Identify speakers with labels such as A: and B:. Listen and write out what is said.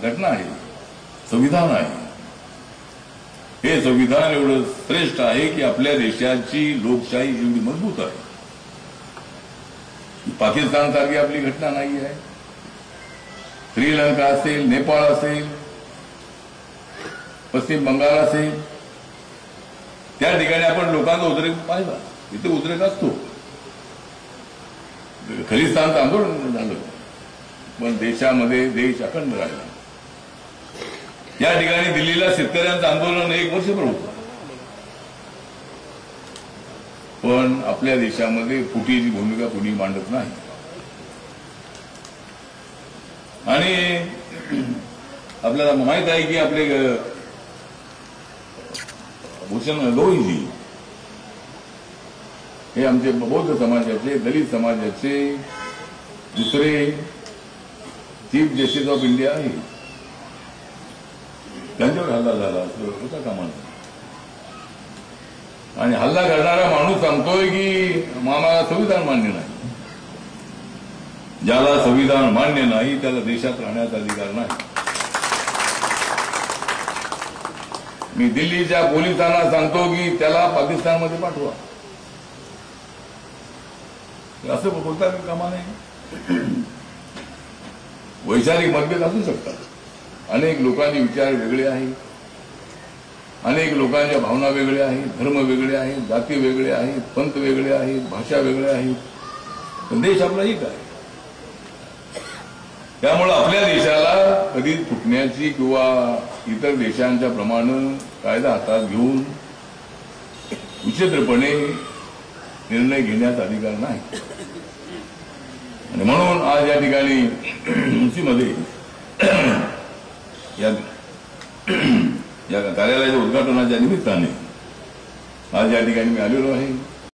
A: घटना आहे, संविधान आहे. हे संविधान एवढं श्रेष्ठ आहे की आपल्या देशाची लोकशाही एवढी मजबूत आहे. पाकिस्तान सारखी आपली घटना नाही आहे. श्रीलंका असेल, नेपाळ असेल, पश्चिम बंगाल असेल, त्या ठिकाणी आपण लोकांचा उद्रेक पाहिला. इथे उद्रेक असतो. खलिस्तानचं आंदोलन झालं, पण देशामध्ये देश अखंड राहिला. या ठिकाणी दिल्लीला शेतकऱ्यांचं आंदोलन 1 वर्षभर होतं, पण आपल्या देशामध्ये फुटीची भूमिका कुणी मांडत नाही. आणि आपल्याला माहित आहे की आपले भूषण गवईजी हे आमचे बौद्ध समाजाचे, दलित समाजाचे दुसरे चीफ जस्टिस ऑफ इंडिया आहे. त्यांच्यावर हल्ला झाला होता कामा नये. आणि हल्ला करणारा माणूस सांगतोय की आम्हाला संविधान मान्य नाही. ज्याला संविधान मान्य नाही त्याला देशात राहण्याचा अधिकार नाही. मी दिल्लीच्या पोलिसांना सांगतो की त्याला पाकिस्तानमध्ये पाठवा. असं बोलता कामा नये. वैचारिक मतभेद असू शकतात. अनेक लोकांचे विचार वेगळे आहेत, अनेक लोकांच्या भावना वेगळ्या आहेत, धर्म वेगळे आहेत, जाती वेगळे आहेत, पंथ वेगळे आहेत, भाषा वेगळ्या आहेत, पण देश आपला एक आहे. त्यामुळे आपल्या देशाला कधी फुटण्याची किंवा इतर देशांच्या प्रमाणे कायदा हातात घेऊन विचित्रपणे निर्णय घेण्याचा अधिकार नाही. आणि म्हणून आज या ठिकाणी मुंशीमध्ये या कार्यालयाच्या उद्घाटनाच्या निमित्ताने आज या ठिकाणी मी आलेलो आहे.